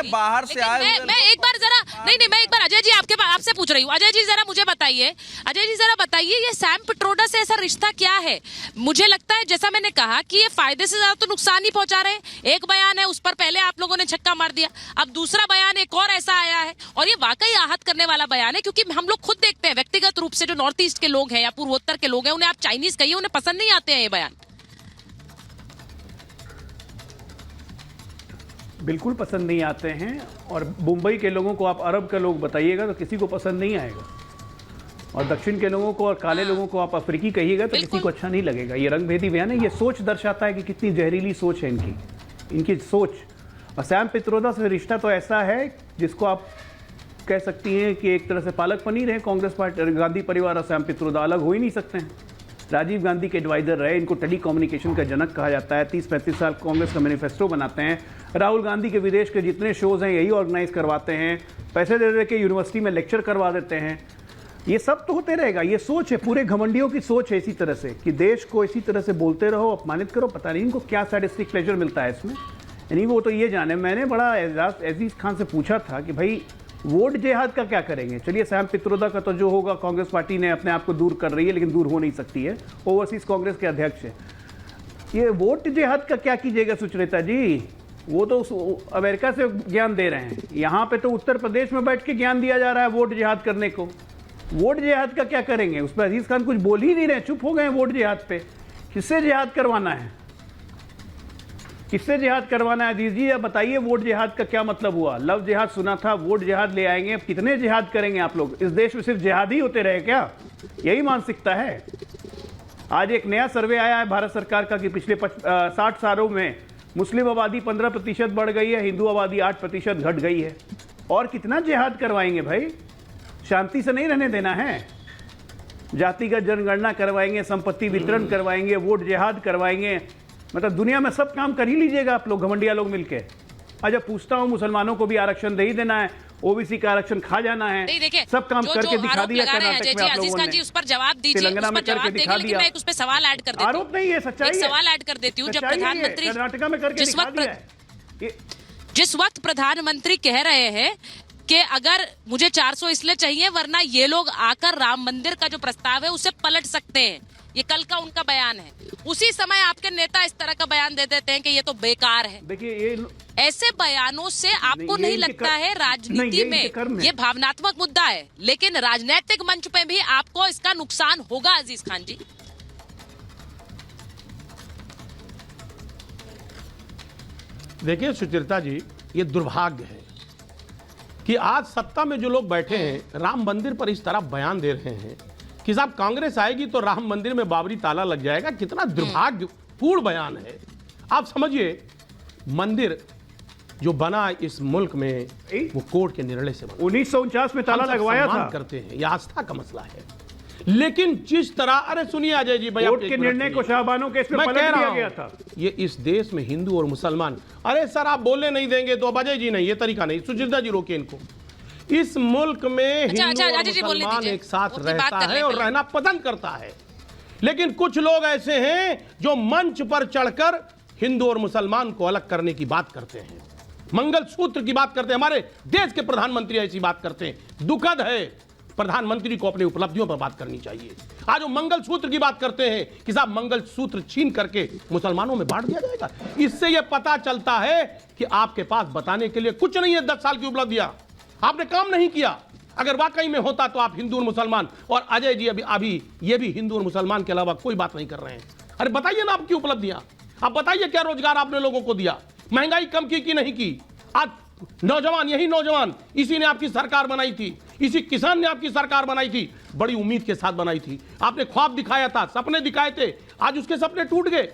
बाहर से आए मैं एक बार जरा नहीं मैं एक बार अजय जी आपसे पूछ रही हूँ। अजय जी जरा मुझे बताइए, अजय जी जरा बताइए, ये सैम पिट्रोडा से ऐसा रिश्ता क्या है? मुझे लगता है जैसा मैंने कहा कि ये फायदे से ज्यादा तो नुकसान ही पहुंचा रहे हैं। एक बयान है, उस पर पहले आप लोगों ने छक्का मार दिया, अब दूसरा बयान एक और ऐसा आया है और ये वाकई आहत करने वाला बयान है, क्योंकि हम लोग खुद देखते हैं व्यक्तिगत रूप से जो नॉर्थ ईस्ट के लोग हैं या पूर्वोत्तर के लोग हैं, उन्हें आप चाइनीज कहिए, उन्हें पसंद नहीं आते हैं ये बयान। बिल्कुल पसंद नहीं आते हैं, और मुंबई के लोगों को आप अरब का लोग बताइएगा तो किसी को पसंद नहीं आएगा, और दक्षिण के लोगों को और काले लोगों को आप अफ्रीकी कहिएगा तो किसी को अच्छा नहीं लगेगा। ये रंगभेदी बयान है, ये सोच दर्शाता है कि कितनी जहरीली सोच है इनकी सोच। और सैम पित्रोदा से रिश्ता तो ऐसा है जिसको आप कह सकती हैं कि एक तरह से पालक पनीर है। कांग्रेस पार्टी, गांधी परिवार और सैम पित्रोदा अलग हो ही नहीं सकते हैं। राजीव गांधी के एडवाइजर रहे, इनको टेली कम्युनिकेशन का जनक कहा जाता है। 30-35 साल कांग्रेस का मैनिफेस्टो बनाते हैं। राहुल गांधी के विदेश के जितने शोज हैं यही ऑर्गेनाइज करवाते हैं, पैसे दे दे के यूनिवर्सिटी में लेक्चर करवा देते हैं। ये सब तो होते रहेगा। ये सोच है, पूरे घमंडियों की सोच है इसी तरह से कि देश को इसी तरह से बोलते रहो, अपमानित करो। पता नहीं इनको क्या सैडिस्टिक प्लेजर मिलता है इसमें, यानी वो तो ये जाने। मैंने बड़ा अजीज खान से पूछा था कि भाई वोट जिहाद का क्या करेंगे। चलिए सैम पित्रोदा का तो जो होगा, कांग्रेस पार्टी ने अपने आप को दूर कर रही है, लेकिन दूर हो नहीं सकती है, ओवरसीज कांग्रेस के अध्यक्ष है। ये वोट जिहाद का क्या कीजिएगा सुचरिता जी? वो तो अमेरिका से ज्ञान दे रहे हैं, यहाँ पे तो उत्तर प्रदेश में बैठ के ज्ञान दिया जा रहा है वोट जिहाद करने को। वोट जिहाद का क्या करेंगे? उस पर अजीज खान कुछ बोल ही नहीं रहे, चुप हो गए वोट जिहाद पे। किससे जिहाद करवाना है, किससे जिहाद करवाना है अजीज जी? अब बताइए वोट जिहाद का क्या मतलब हुआ? लव जिहाद सुना था, वोट जिहाद ले आएंगे। अब कितने जिहाद करेंगे आप लोग? इस देश में सिर्फ जिहाद ही होते रहे क्या? यही मानसिकता है? आज एक नया सर्वे आया है भारत सरकार का कि पिछले 60 सालों में मुस्लिम आबादी 15% बढ़ गई है, हिंदू आबादी 8% घट गई है। और कितना जिहाद करवाएंगे भाई? शांति से नहीं रहने देना है। जातिगत जनगणना करवाएंगे, संपत्ति वितरण करवाएंगे, वोट जिहाद करवाएंगे। मतलब दुनिया में सब काम कर ही लीजिएगा आप लोग, घमंडिया लोग मिलके। अच्छा पूछता हूँ, मुसलमानों को भी आरक्षण दे ही देना है, ओबीसी का आरक्षण खा जाना है, सब काम करके दिखा दिया कर्नाटक में आप लोगों ने। उस पर जवाब दीजिए, तेलंगाना में करके दिखा दिया। मैं उस पर सवाल ऐड कर देती हूं। आरोप नहीं है, सच्चाई है। सवाल ऐड कर देती हूँ। जब प्रधानमंत्री कर्नाटका में करके दिखा दिया है। जिस वक्त प्रधानमंत्री कह रहे हैं कि अगर मुझे 400 इसलिए चाहिए वरना ये लोग आकर राम मंदिर का जो प्रस्ताव है उसे पलट सकते हैं, ये कल का उनका बयान है, उसी समय आपके नेता इस तरह का बयान दे देते हैं कि ये तो बेकार है। देखिए ये ऐसे बयानों से आपको नहीं लगता है राजनीति में ये भावनात्मक मुद्दा है, लेकिन राजनीतिक मंच पे भी आपको इसका नुकसान होगा अजीज खान जी? देखिए सुचरिता जी, ये दुर्भाग्य है कि आज सत्ता में जो लोग बैठे हैं राम मंदिर पर इस तरह बयान दे रहे हैं कि साहब कांग्रेस आएगी तो राम मंदिर में बाबरी ताला लग जाएगा। कितना दुर्भाग्यपूर्ण बयान है। आप समझिए, मंदिर जो बना इस मुल्क में वो कोर्ट के निर्णय से बना। 1949 में ताला लगवाया था। करते हैं, ये आस्था का मसला है। लेकिन जिस तरह, अरे सुनिए अजय जी, कोर्ट के निर्णय को शाहबानों के इसमें पलट दिया गया था। ये इस देश में हिंदू और मुसलमान, अरे सर आप बोलने नहीं देंगे तो अब अजय जी नहीं, ये तरीका नहीं। सुचरिता जी रोके इनको। इस मुल्क में हिंदू और मुसलमान एक साथ रहता है और रहना पसंद करता है, लेकिन कुछ लोग ऐसे हैं जो मंच पर चढ़कर हिंदू और मुसलमान को अलग करने की बात करते हैं, मंगलसूत्र की बात करते हैं। हमारे देश के प्रधानमंत्री ऐसी बात करते हैं। दुखद है, प्रधानमंत्री को अपनी उपलब्धियों पर बात करनी चाहिए। आज वो मंगलसूत्र की बात करते हैं कि साहब मंगलसूत्र छीन करके मुसलमानों में बांट दिया जाएगा। इससे यह पता चलता है कि आपके पास बताने के लिए कुछ नहीं है। 10 साल की उपलब्धियां आपने काम नहीं किया। अगर वाकई में होता तो आप हिंदू और मुसलमान, और अजय जी अभी ये भी हिंदू और मुसलमान के अलावा कोई बात नहीं कर रहे हैं। अरे बताइए ना आपकी उपलब्धियां, आप बताइए क्या रोजगार आपने लोगों को दिया, महंगाई कम की कि नहीं की। आज नौजवान, यही नौजवान, इसी ने आपकी सरकार बनाई थी, इसी किसान ने आपकी सरकार बनाई थी, बड़ी उम्मीद के साथ बनाई थी। आपने ख्वाब दिखाया था, सपने दिखाए थे, आज उसके सपने टूट गए।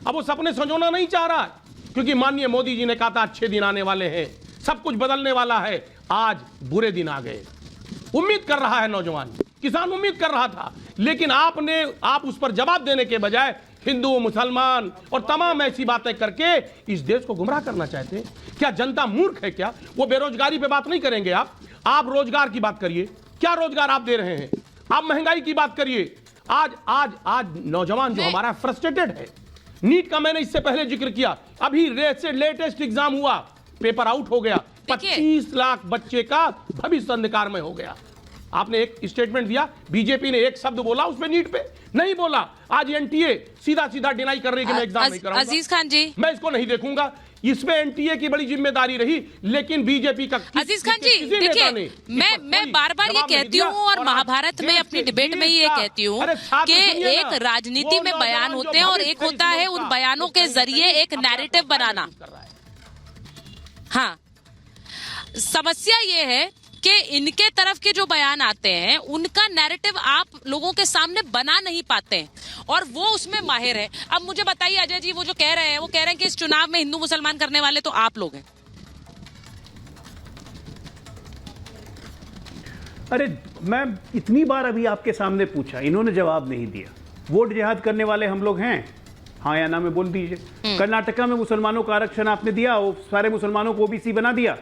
अब वो सपने संजोना नहीं चाह रहा है, क्योंकि माननीय मोदी जी ने कहा था अच्छे दिन आने वाले हैं, सब कुछ बदलने वाला है। आज बुरे दिन आ गए। उम्मीद कर रहा है नौजवान, किसान उम्मीद कर रहा था, लेकिन आप उस पर जवाब देने के बजाय हिंदू, मुसलमान और तमाम ऐसी बातें करके इस देश को गुमराह करना चाहते हैं। क्या जनता मूर्ख है क्या? वो बेरोजगारी पे बात नहीं करेंगे आप रोजगार की बात करिए। क्या रोजगार आप दे रहे हैं? आप महंगाई की बात करिए। आज नौजवान जो हमारा फ्रस्ट्रेटेड है। नीट का मैंने इससे पहले जिक्र किया, अभी लेटेस्ट एग्जाम हुआ, पेपर आउट हो गया, देखिए। 25 लाख बच्चे का भविष्य अंधकार में हो गया। आपने एक स्टेटमेंट दिया, बीजेपी ने एक शब्द बोला उसमें नीट पे नहीं बोला। आज एनटीए सीधा सीधा डिनाई कर रही है कि मैं एग्जाम नहीं कराऊंगा। अजीज खान जी, मैं इसको नहीं देखूंगा। इसमें एनटीए की बड़ी जिम्मेदारी रही, लेकिन बीजेपी का अजीज खान जी देखिए, मैं बार बार ये कहती हूँ और महाभारत में अपनी डिबेट में ये कहती हूँ कि एक राजनीति में बयान होते हैं और एक होता है उन बयानों के जरिए एक नैरेटिव बनाना। हाँ, समस्या ये है कि इनके तरफ के जो बयान आते हैं उनका नैरेटिव आप लोगों के सामने बना नहीं पाते हैं और वो उसमें माहिर है। अब मुझे बताइए अजय जी, वो जो कह रहे हैं, वो कह रहे हैं कि इस चुनाव में हिंदू मुसलमान करने वाले तो आप लोग हैं। अरे मैं इतनी बार अभी आपके सामने पूछा, इन्होंने जवाब नहीं दिया। वोट जिहाद करने वाले हम लोग हैं, हाँ या ना में बोल दीजिए। कर्नाटका में मुसलमानों का आरक्षण आपने दिया, वो सारे मुसलमानों को ओबीसी बना दिया,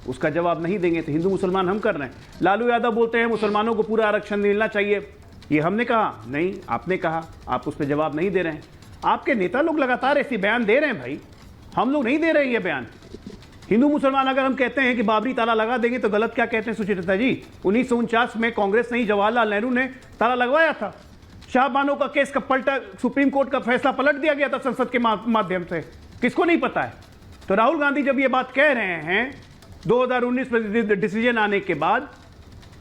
उसका जवाब नहीं देंगे तो हिंदू मुसलमान हम कर रहे हैं। लालू यादव बोलते हैं मुसलमानों को पूरा आरक्षण मिलना चाहिए, ये हमने कहा नहीं, आपने कहा, आप उस पर जवाब नहीं दे रहे हैं। आपके नेता लोग लगातार ऐसे बयान दे रहे हैं भाई, हम लोग नहीं दे रहे हैं ये बयान। हिंदू मुसलमान अगर हम कहते हैं कि बाबरी ताला लगा देंगे तो गलत क्या कहते हैं सुचेता जी? 1949 में कांग्रेस नहीं, जवाहरलाल नेहरू ने ताला लगवाया था। शाहबानो का केस का पलटा, सुप्रीम कोर्ट का फैसला पलट दिया गया था संसद के माध्यम से, किसको नहीं पता है? तो राहुल गांधी जब ये बात कह रहे हैं 2019 में डिसीजन आने के बाद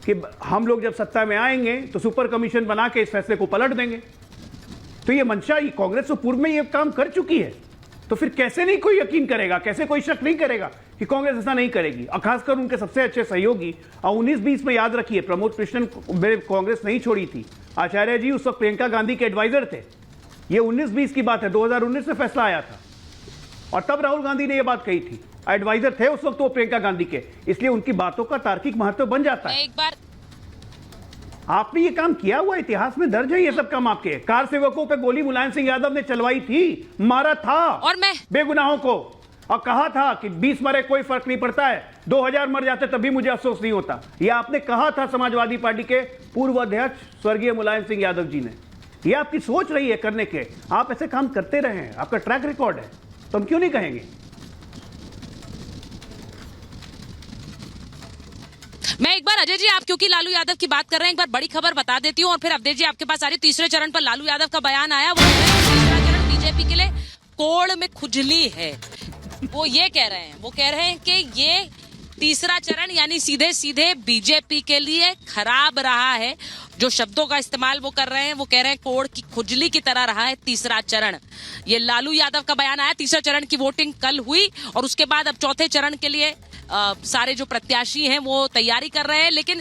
कि हम लोग जब सत्ता में आएंगे तो सुपर कमीशन बना के इस फैसले को पलट देंगे, तो ये मंशा कांग्रेस तो पूर्व में ये काम कर चुकी है, तो फिर कैसे नहीं कोई यकीन करेगा, कैसे कोई शक नहीं करेगा कि कांग्रेस ऐसा नहीं करेगी? और खासकर उनके सबसे अच्छे सहयोगी, और 19-20 में याद रखिए प्रमोद कृष्णन कांग्रेस नहीं छोड़ी थी, आचार्य जी उस वक्त प्रियंका गांधी के एडवाइजर थे। ये 19-20 की बात है, 2019 में फैसला आया था और तब राहुल गांधी ने यह बात कही थी, एडवाइजर थे उस वक्त वो प्रियंका गांधी के, इसलिए उनकी बातों का तार्किक महत्व बन जाता है। एक बार आपने ये काम किया हुआ, इतिहास में दर्ज है ये सब काम आपके। कार सेवकों पे गोली मुलायम सिंह यादव ने चलवाई थी, मारा था और मैं बेगुनाहों को, और कहा था कि 20 मरे कोई फर्क नहीं पड़ता है, 2000 मर जाते तब भी मुझे अफसोस नहीं होता, ये आपने कहा था समाजवादी पार्टी के पूर्व अध्यक्ष स्वर्गीय मुलायम सिंह यादव जी ने। ये आपकी सोच रही है करने के, आप ऐसे काम करते रहे हैं, आपका ट्रैक रिकॉर्ड है, तो हम क्यों नहीं कहेंगे? मैं एक बार अजय जी, आप क्योंकि लालू यादव की बात कर रहे हैं, एक बार बड़ी खबर बता देती हूँ और फिर अवधेश जी आपके पास आ रही। तीसरे चरण पर लालू यादव का बयान आया, वो तीसरा चरण बीजेपी के लिए कोड़ में खुजली है। वो ये कह रहे हैं, वो कह रहे हैं कि ये तीसरा चरण यानी सीधे सीधे बीजेपी के लिए खराब रहा है। जो शब्दों का इस्तेमाल वो कर रहे हैं, वो कह रहे हैं कोड़ की खुजली की तरह रहा है तीसरा चरण। ये लालू यादव का बयान आया। तीसरे चरण की वोटिंग कल हुई और उसके बाद अब चौथे चरण के लिए सारे जो प्रत्याशी हैं वो तैयारी कर रहे हैं, लेकिन